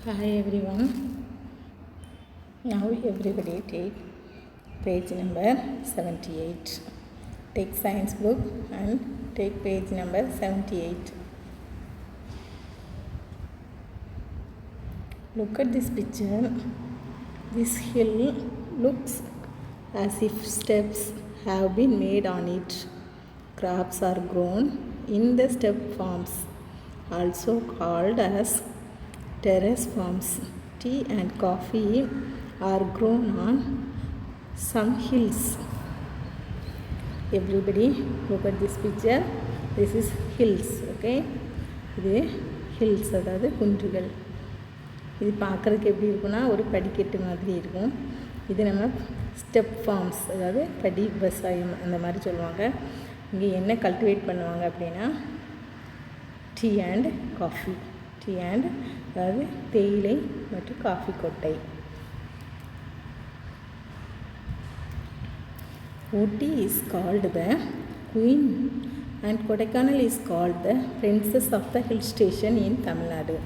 Hi everyone. Now everybody take page number 78. Take science book and take page number 78. Look at this picture. This hill looks as if steps have been made on it. Crops are grown in the step forms, also called as terrace farms. Tea and coffee are grown on some hills. Everybody look at this picture. This is hills. Okay, இது hills, அதாவது குன்றுகள். இது பார்க்குறதுக்கு எப்படி இருக்குன்னா ஒரு படிக்கட்டு மாதிரி இருக்கும். இது நம்ம ஸ்டெப் ஃபார்ம்ஸ், அதாவது படி விவசாயம் அந்த மாதிரி சொல்லுவாங்க. இங்கே என்ன கல்டிவேட் பண்ணுவாங்க அப்படின்னா tea and coffee. Tea and அதாவது தேயிலை மற்றும் காஃபி கொட்டை. Ooty is called the queen and Kodaikanal is called the princess of the hill station in Tamil Nadu.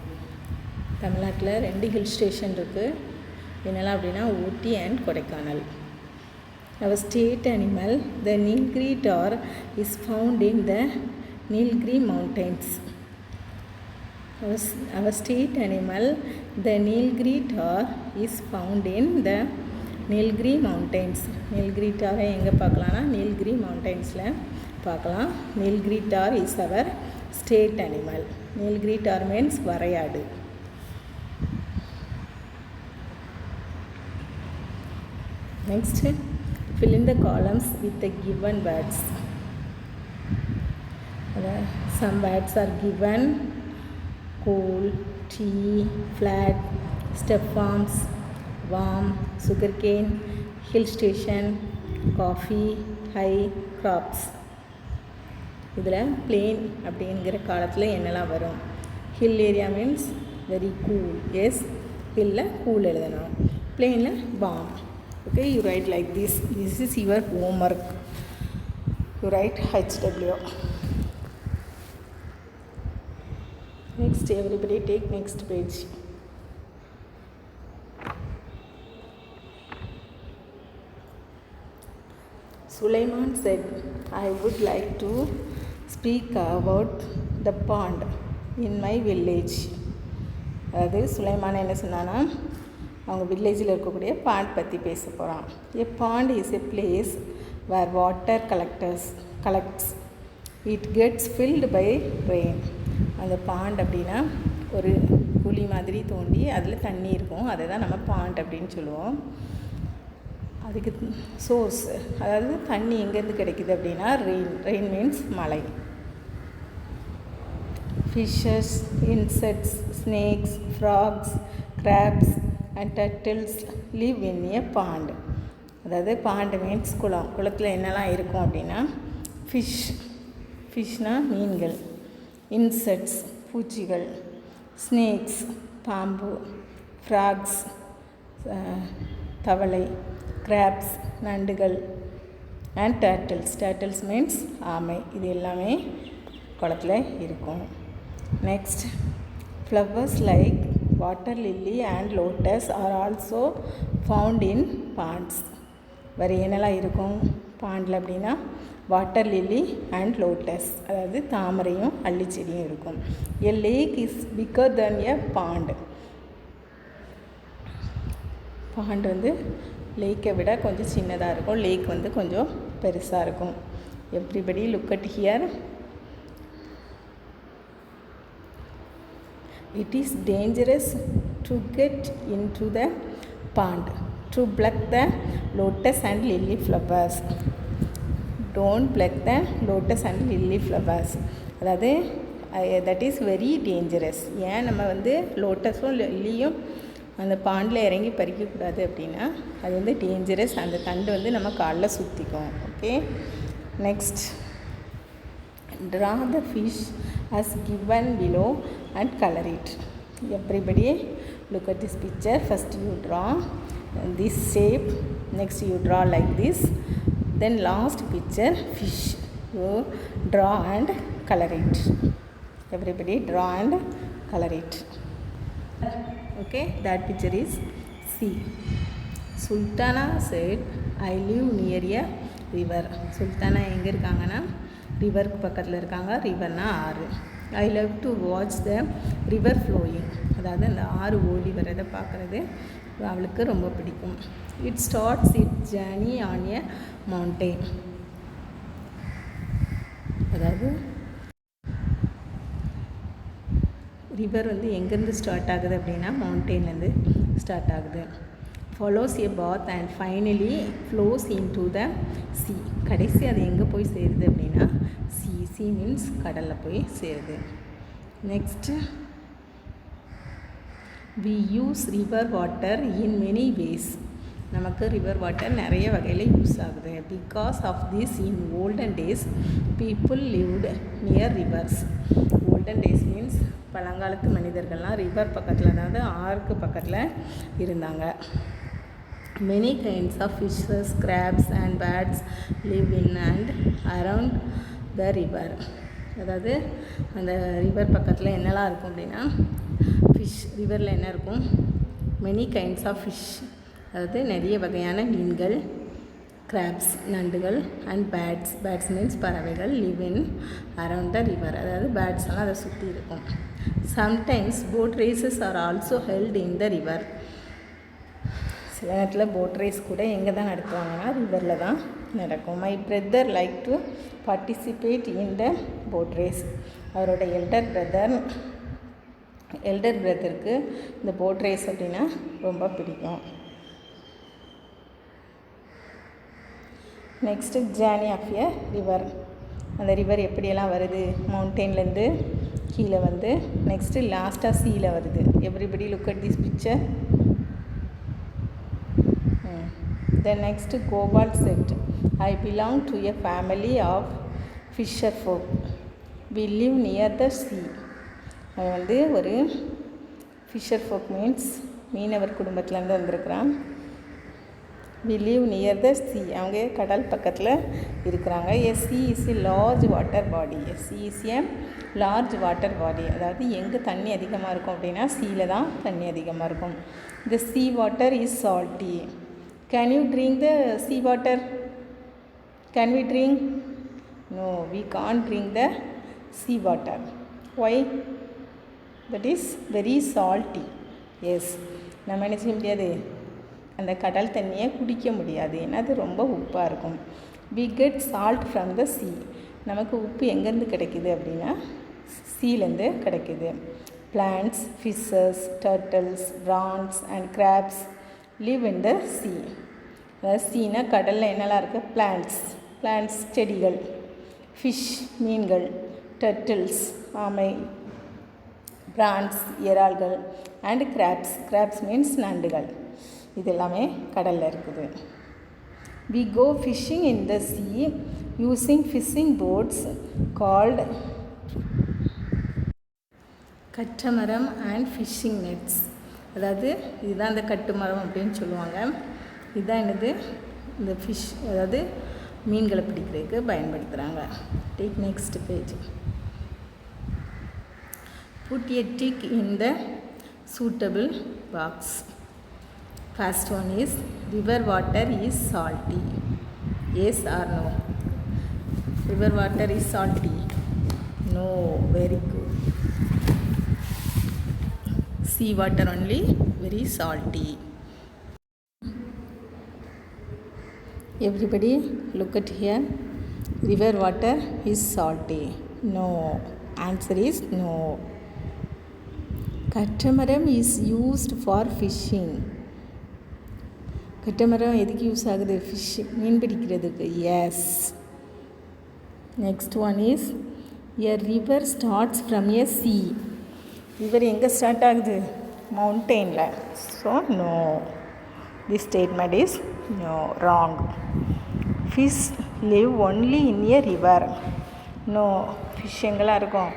தமிழ்நாட்டில் 2 ஹில் ஸ்டேஷன் இருக்குது. என்னெல்லாம் அப்படின்னா Ooty and Kodaikanal. Our state animal, the Nilgiri tahr, is found in the Nilgiri mountains. Our state animal, the Nilgiri tahr, is found in the Nilgiri mountains. Nilgiri tahr எங்கே பார்க்கலாம்னா Nilgiri மவுண்டன்ஸில் பார்க்கலாம். Nilgiri tahr is our state animal. Nilgiri tahr means வரையாடு. Next, fill in the columns with the given words. Some words are given: cool, tea, flat, step farms, warm, sugarcane, hill station, coffee, high, crops. இதில் plain அப்படிங்கிற காலத்தில் என்னெல்லாம் வரும்? hill area means very cool. yes, hillல cool எழுதணும். plainல warm. Okay, you write like this. This is your homework. You write HW. Next, everybody take next page. Sulaiman said, I would like to speak about the pond in my village. அதாவது சுலைமான் என்ன சொன்னான்னா அவங்க வில்லேஜில் இருக்கக்கூடிய bond பற்றி பேச போகிறான். A pond is a place where water collects. It gets filled by rain. அந்த பாண்ட் அப்படின்னா ஒரு குழி மாதிரி தோண்டி அதில் தண்ணி இருக்கும். அதை தான் நம்ம பாண்ட் அப்படின்னு சொல்லுவோம். அதுக்கு சோர்ஸ், அதாவது தண்ணி எங்கேருந்து கிடைக்குது அப்படின்னா ரெயின் மீன்ஸ் மழை. Fishes, insects, snakes, frogs, crabs and turtles live in a pond. அதாவது பாண்ட் மீன்ஸ் குளம். குளத்தில் என்னெல்லாம் இருக்கும் அப்படின்னா ஃபிஷ்னால் மீன்கள், இன்செக்ட்ஸ் பூச்சிகள், ஸ்னேக்ஸ் பாம்பு, ஃப்ராக்ஸ் தவளை, கிராப்ஸ் நண்டுகள், அண்ட் டர்ட்டில்ஸ் மீன்ஸ் ஆமை. இது எல்லாமே குளத்தில் இருக்கும். Next, flowers like water lily and lotus are also found in ponds. வேறு என்னெல்லாம் இருக்கும் பாண்டில் அப்படின்னா வாட்டர் லில்லி அண்ட் லோட்டஸ், அதாவது தாமரையும் அள்ளிச்செடியும் இருக்கும். A lake is bigger than a pond. Bond வந்து லேக்கை விட கொஞ்சம் சின்னதாக இருக்கும். லேக் வந்து கொஞ்சம் பெருசாக இருக்கும். Everybody look at here. It is dangerous to get into the pond to pluck the lotus and lily flowers. Don't pluck the lotus and lily flowers. அதாவது that is very dangerous. ஏன் நம்ம வந்து லோட்டஸும் லில்லியும் அந்த பாண்டில் இறங்கி பறிக்கக்கூடாது அப்படின்னா அது வந்து டேஞ்சரஸ். அந்த தண்டு வந்து நம்ம காலில் சுற்றிக்கும். Okay, next, draw the fish as given below and color it. Everybody look at this picture. First you draw this shape, next you draw like this, then last picture fish you draw and color it. Everybody draw and color it. Okay, that picture is sea. Sultana said, I live near a river. Sultana எங்கே இருக்காங்கன்னா ரிவருக்கு பக்கத்தில் இருக்காங்க. ரிவர்னா ஆறு. I love to watch the river flowing, அதாவது அந்த ஆறு ஓடி வரதை பார்க்குறது அவளுக்கு ரொம்ப பிடிக்கும். It starts it journey on a mountain, அதாவது ரிவர் வந்து எங்கேருந்து ஸ்டார்ட் ஆகுது அப்படின்னா மவுண்டெயின்லேருந்து ஸ்டார்ட் ஆகுது. Follows a path and finally flows into the sea. கடைசி அது எங்கே போய் சேருது அப்படின்னா சி. சி மீன்ஸ் கடலில் போய் சேருது. Next, we use river water in many ways. நமக்கு ரிவர் வாட்டர் நிறைய வகையில் யூஸ் ஆகுது. Because of this in olden days people lived near rivers. Olden days means பழங்காலத்து மனிதர்கள்லாம் ரிவர் பக்கத்தில், அதாவது ஆறுக்கு பக்கத்தில் இருந்தாங்க. Many kinds of fishes, crabs and birds live in and around the river. அதாவது அந்த ரிவர் பக்கத்தில் என்னெல்லாம் இருக்கும் அப்படின்னா ஃபிஷ். ரிவரில் என்ன இருக்கும்? மெனி கைண்ட்ஸ் ஆஃப் ஃபிஷ், அதாவது நிறைய வகையான மீன்கள், கிராப்ஸ் நண்டுகள், அண்ட் பேர்ட்ஸ். பேர்ட்ஸ் மீன்ஸ் பறவைகள். Live in around the river, அதாவது பேர்ட்ஸ் எல்லாம் அதை சுற்றி இருக்கும். Sometimes boat races are also held in the river. சில நேரத்தில் போட் ரேஸ் கூட எங்கே தான் நடத்துவாங்கன்னா ரிவரில் தான் நடக்கும். My brother like to participate in the boat race. அவரோட எல்டர் பிரதருக்கு இந்த போட் ரேஸ் அப்படின்னா ரொம்ப பிடிக்கும். Next, journey of a river. அந்த ரிவர் எப்படியெல்லாம் வருது? மவுண்டெயின்லேருந்து கீழே வந்து நெக்ஸ்ட்டு லாஸ்ட்டாக சீயில் வருது. Everybody look at this picture. Then next, Gopal said, I belong to a family of fisher folk. We live near the sea. அவன் வந்து ஒரு ஃபிஷர் ஃபோக் மீன்ஸ் மீனவர் குடும்பத்துலேருந்து வந்திருக்கிறான். We live near the sea. அவங்க கடல் பக்கத்தில் இருக்கிறாங்க. A sea is a large water body. A sea is a large water body, அதாவது எங்கே தண்ணி அதிகமாக இருக்கும் அப்படின்னா சீயில் தான் தண்ணி அதிகமாக இருக்கும். The sea water is salty. Can you drink the sea water? Can we drink? No, we can't drink the sea water. Why? That is very salty. Yes, நம்ம என்ன செய்ய முடியாது, அந்த கடல் தண்ணியை குடிக்க முடியாது, ஏன்னா அது ரொம்ப உப்பாக இருக்கும். We get salt from the sea. நமக்கு உப்பு எங்கேருந்து கிடைக்கிது அப்படின்னா சீலேருந்து கிடைக்கிது. Plants, fishes, turtles, prawns and crabs live in the sea. அதாவது சீனா கடலில் என்னெல்லாம் இருக்குது? பிளான்ட்ஸ் செடிகள், ஃபிஷ் மீன்கள், டர்ட்டில்ஸ் ஆமை, ப்ரான்ஸ் இறால்கள், அண்ட் கிராப்ஸ் மீன்ஸ் நண்டுகள். இது எல்லாமே கடலில் இருக்குது. We go fishing in the sea using fishing boats called catamaran and fishing nets. அதாவது இதுதான் அந்த கட்டுமரம் அப்படின்னு சொல்லுவாங்க. இதுதான் என்னது? இந்த ஃபிஷ், அதாவது மீன்களை பிடிக்கிறதுக்கு பயன்படுத்துகிறாங்க. Take next page. Put a tick in the suitable box. First one is, river water is salty. Yes or no? River water is salty. No, very good. Sea water only very salty. Everybody look at here. River water is salty. No. Answer is no. Catamaran is used for fishing. கட்டமரம் எதுக்கு use ஆகுது? Fish, மீன் பிடிக்கிறதுக்கு. Yes. Next one is, a river starts from a sea. River எங்கே start ஆகுது? மவுண்டெயினில். So no, this statement is no, wrong. Fish live only in a river. No, fish எங்கெல்லாம் இருக்கும்?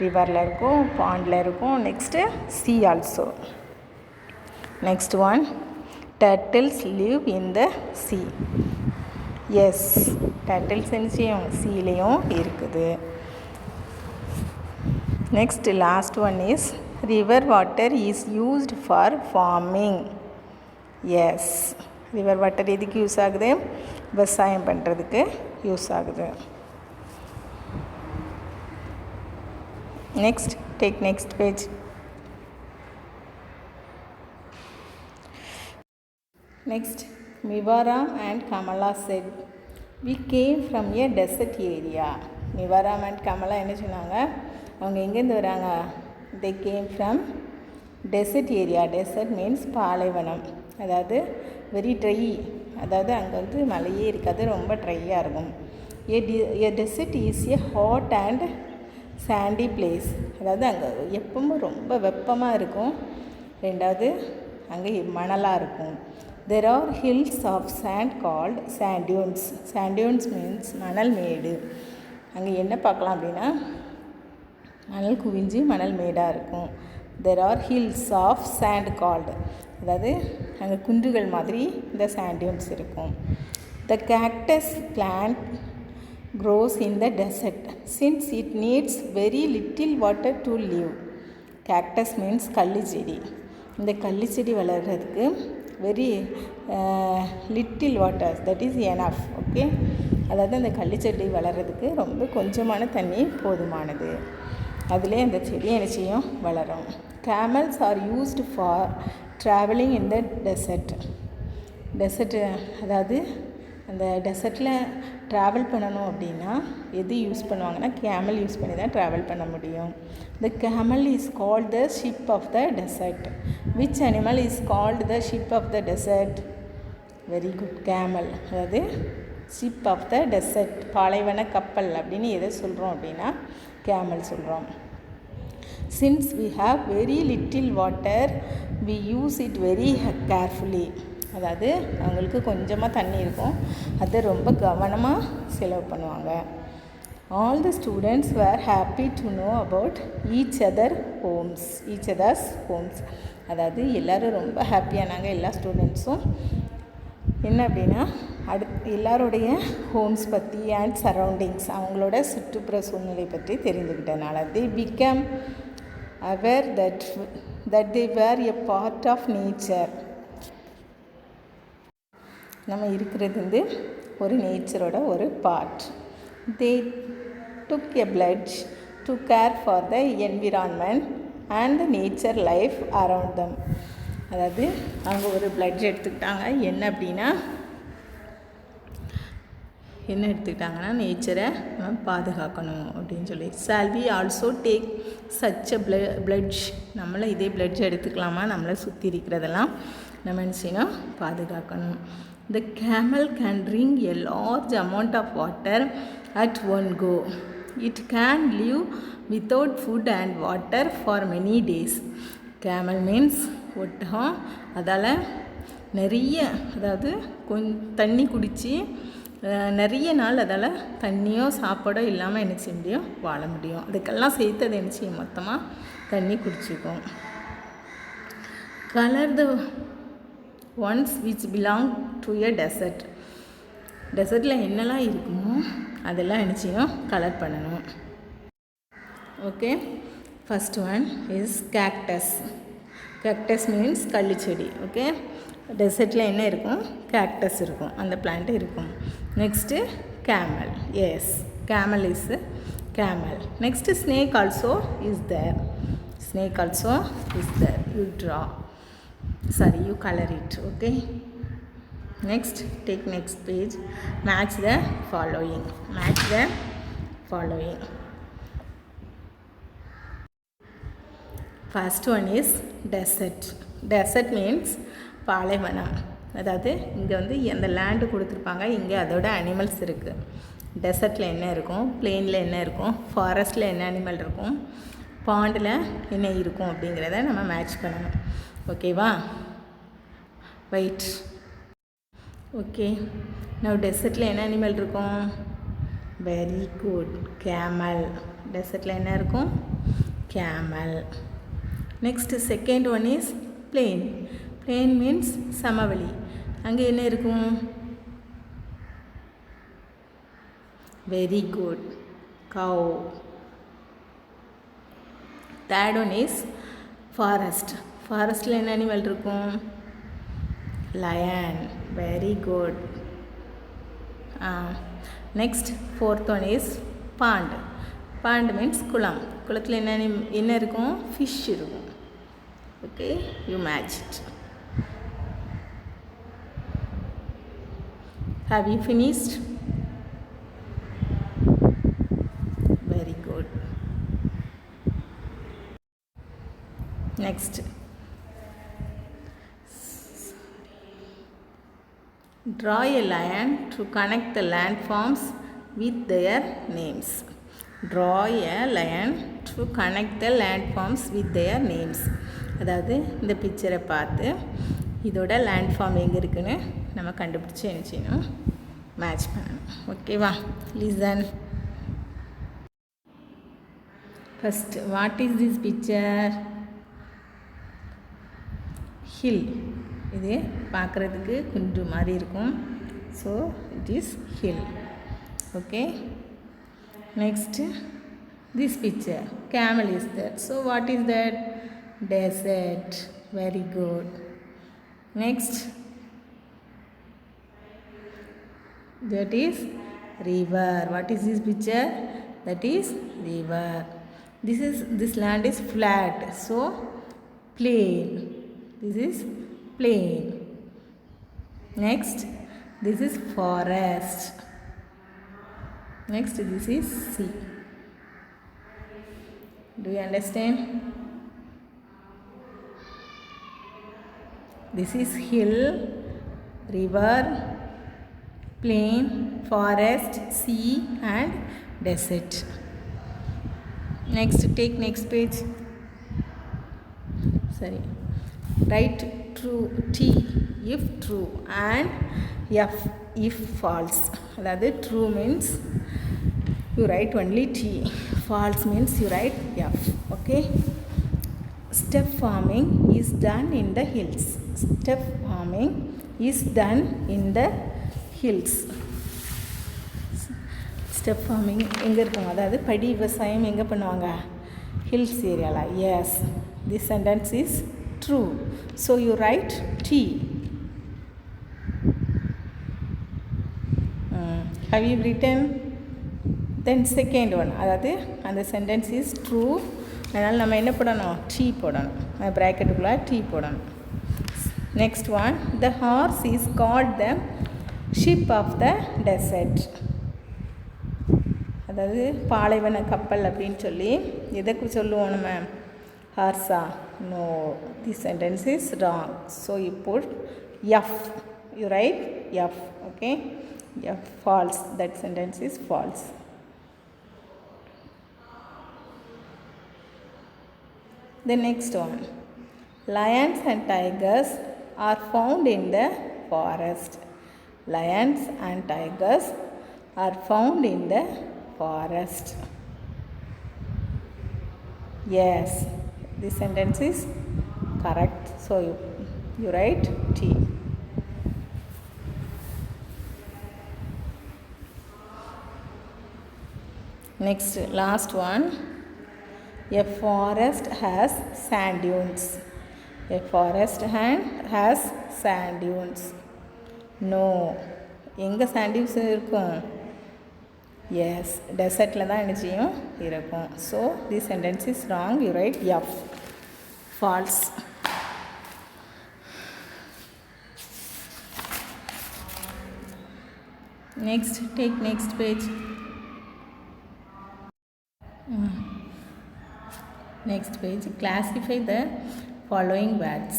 ரிவரில் இருக்கும், பாண்டில் இருக்கும். Next sea also. Next one, turtles live in the sea. Yes, turtles என்ன செய்யும்? சீலையும் இருக்குது. Next last one is, river water is used for farming. Yes, river water எதுக்கு யூஸ் ஆகுது? விவசாயம் பண்ணுறதுக்கு யூஸ் ஆகுது. Next, take next page. Next, Mivaram and Kamala said, we came from a desert area. Mivaram and Kamala என்ன சொன்னாங்க? அவங்க எங்கேருந்து வராங்க? They came from desert area. Desert means பாலைவனம், அதாவது வெரி ட்ரை, அதாவது அங்கே வந்து மழையே இருக்காது, ரொம்ப ட்ரையாக இருக்கும். A desert is a hot and sandy place. அதாவது அங்கே எப்பவும் ரொம்ப வெப்பமாக இருக்கும். ரெண்டாவது அங்கே மணலாக இருக்கும். There are hills of sand called sand dunes. Sand dunes means மணல் மேடு. அங்கே என்ன பார்க்கலாம் அப்படின்னா மணல் குவிஞ்சு மணல் மேடாக இருக்கும். There are hills of sand called, அதாவது அங்கே குன்றுகள் மாதிரி இந்த sand dunes இருக்கும். The cactus plant grows in the desert since it needs very little water to live. Cactus means கள்ளி செடி. இந்த கள்ளி செடி வளர்கிறதுக்கு very little water, that is enough. Okay, அதாவது அந்த கள்ளி செடி வளர்கிறதுக்கு ரொம்ப கொஞ்சமான தண்ணி போதுமானது. அதிலே அந்த செடி என்ன செய்யும்? வளரும். Camels are used for traveling in the desert. Desert, அதாவது அந்த டெசர்ட்டில் ட்ராவல் பண்ணணும் அப்படின்னா எது யூஸ் பண்ணுவாங்கன்னா கேமல் யூஸ் பண்ணி தான் ட்ராவல் பண்ண முடியும். The camel is called the ship of the desert. Which animal is called the ship of the desert? Very good, camel. அதாவது ஷிப் ஆஃப் த டெசர்ட், பாலைவன கப்பல் அப்படின்னு எதை சொல்கிறோம் அப்படின்னா கேமல் சொல்கிறோம். Since we have very little water, we use it very carefully. அதாவது அவங்களுக்கு கொஞ்சமாக தண்ணி இருக்கும், அதை ரொம்ப கவனமாக செலவு பண்ணுவாங்க. All the students were happy to know about each other's homes. அதாவது எல்லோரும் ரொம்ப ஹாப்பியானாங்க, எல்லா ஸ்டூடெண்ட்ஸும். என்ன அப்படின்னா எல்லாருடைய ஹோம்ஸ் பற்றி அண்ட் சரௌண்டிங்ஸ், அவங்களோட சுற்றுப்புற சூழ்நிலை பற்றி தெரிஞ்சுக்கிட்டனால they became aware that they were a part of nature. நம்ம இருக்கிறது வந்து ஒரு நேச்சரோட ஒரு part. They took a pledge to care for the environment and the nature life around them. அதாவது அவங்க ஒரு pledge எடுத்துக்கிட்டாங்க. என்ன அப்படின்னா என்ன எடுத்துக்கிட்டாங்கன்னா நேச்சரை நம்ம பாதுகாக்கணும் அப்படின்னு சொல்லி. Shall we also take such a pledge? நம்மளை இதே pledge எடுத்துக்கலாமா? நம்மளை சுற்றி இருக்கிறதெல்லாம் நம்ம என்ன செய்யணும்? பாதுகாக்கணும். The camel can drink a large amount of water at one go. It can live without food and water for many days. Camel means ஒட்டகம். அதால் நிறைய, அதாவது தண்ணி குடித்து நிறைய நாள் அதால் தண்ணியோ சாப்பாடோ இல்லாமல் என்ன செய்ய முடியும்? வாழ முடியும். அதுக்கெல்லாம் சேர்த்து அதை என்ன செய்யும்? மொத்தமாக தண்ணி குடிச்சிக்கும். Colour the ones which belong to a desert. டெசர்ட்டில் என்னெல்லாம் இருக்குமோ அதெல்லாம் என்ன செய்யணும்? கலர் பண்ணணும். Okay, first one is cactus. Cactus means கள்ளிச்செடி. ஓகே, டெசர்ட்டில் என்ன இருக்கும்? கேக்டஸ் இருக்கும், அந்த பிளான்ட் இருக்கும். Next camel. Yes, camel is camel. Next snake also is there. Snake also is there. You draw. Sorry, you color it. Okay. Next, take next page. Match the following. Match the following. First one is desert. Desert means பாலைவனம். அதாவது இங்கே வந்து அந்த land கொடுத்துருப்பாங்க, இங்கே அதோட animals இருக்குது. டெசர்ட்டில் என்ன இருக்கும், பிளெயினில் என்ன இருக்கும், ஃபாரஸ்ட்டில் என்ன அனிமல் இருக்கும், பாண்டில் என்ன இருக்கும் அப்படிங்கிறத நம்ம மேட்ச் பண்ணணும். ஓகேவா? வெயிட். ஓகே, நான் டெசர்ட்டில் என்ன அனிமல் இருக்கும்? Very good, camel. டெசர்ட்டில் என்ன இருக்கும்? Camel. Next second one is plain. Plain means சமவெளி. அங்கே என்ன இருக்கும்? Very good, cow. Third one is ஃபாரஸ்ட்டில் என்ன அனிமல் இருக்கும்? lion. Very good. Next, fourth one is pond. Pond means குளம். குளத்தில் என்ன இருக்கும்? fish இருக்கும். Okay, you match it. Have you finished? Very good. Next, draw a line to connect the landforms with their names. Draw a line to connect the landforms with their names. அதாவது இந்த பிக்சரை பார்த்து இதோட landform எங்கே இருக்குன்னு நம்ம கண்டுபிடிச்சி என்ன செய்யணும்? மேட்ச் பண்ணணும். ஓகேவா? Listen. First, what is this picture? Hill. இது பார்க்குறதுக்கு குன்று மாதிரி இருக்கும். So it is hill. Okay. Next, this picture camel is there. So what is that? Desert. Very good. Next, that is river. What is this picture? That is river. This land is flat, so plain. This is plain. Next, this is forest. Next, this is sea. Do you understand? This is hill, river, plain, forest, sea and desert. Next, take next page. Sorry. Write true, T if true and F if false. That true means you write only T. False means you write F. Okay. Step farming is done in the hills. Step farming is done in the hills. Step farming எங்கே இருக்கும்? அதாவது படி விவசாயம் எங்கே பண்ணுவாங்க? Hills ஏரியாவில். Yes, this sentence is true. So you write T. Have you written? Then second one, அதாவது அந்த sentence is true. அதனால் நம்ம என்ன போடணும்? T போடணும். ப்ராக்கெட்டுக்குள்ளே T போடணும். Next one, the horse is called the ship of the desert. அதாவது பாலைவன கப்பல் அப்படின்னு சொல்லி எதுக்கு சொல்லுவோம் நம்ம? ஹார்ஸா? No, this sentence is wrong. So you put F. You write F. Okay? F, false. That sentence is false. The next one, lions and tigers are found in the forest. Lions and tigers are found in the forest. Yes, this sentence is correct. So you write T. Next, last one. A forest has sand dunes. A forest has sand dunes. No. எங்கே sand dunes இருக்கும்? Yes, desertல தான் என்ன செய்யும்? இருக்கும். So this sentence is wrong. You write F. False. Next, take next page. Next page, classify the following words.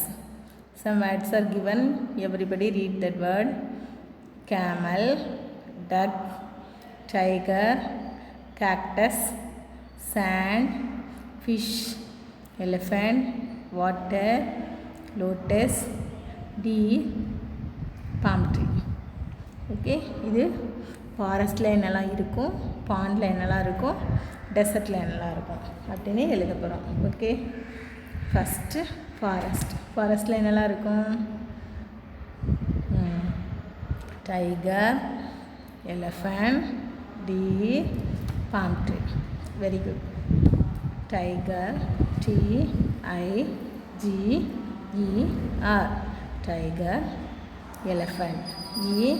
Some words are given. Everybody read that word. Camel, duck, tiger, cactus, sand, fish, elephant, water, lotus, deer, palm tree. Okay, இது ஃபாரஸ்ட்டில் என்னெல்லாம் இருக்கும், பாண்டில் என்னெல்லாம் இருக்கும், டெசர்ட்டில் என்னெல்லாம் இருக்கும் அப்படின்னு எழுத போகிறோம். ஓகே, ஃபஸ்ட்டு ஃபாரஸ்ட்டில் என்னெல்லாம் இருக்கும்? Tiger, elephant, deer, palm tree. Very good. Tiger, T-I G-E-R, tiger. Elephant, E-L-E-P-H-A-N-T,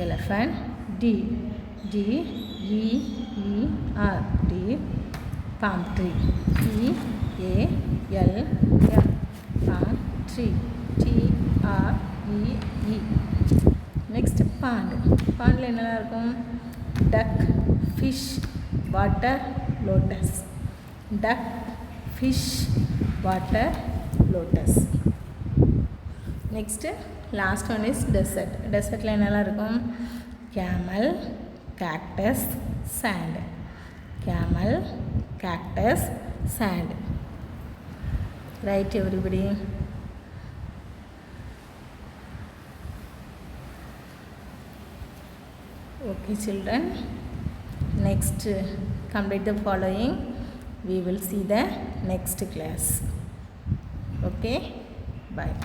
elephant. D-E-E-R, deer. Palm tree, P-A-L-M, palm tree, T-R-E-E. Next, pond. Pondல என்னெல்லாம் இருக்கும்? Duck, fish, water, lotus. Duck, fish, water, lotus. Next, last one is desert. Desertல என்னெல்லாம் இருக்கும்? Camel, cactus, sand. Camel, cactus, sand. Right, everybody? Okay, children. Next, complete the following. We will see the next class. Okay, bye.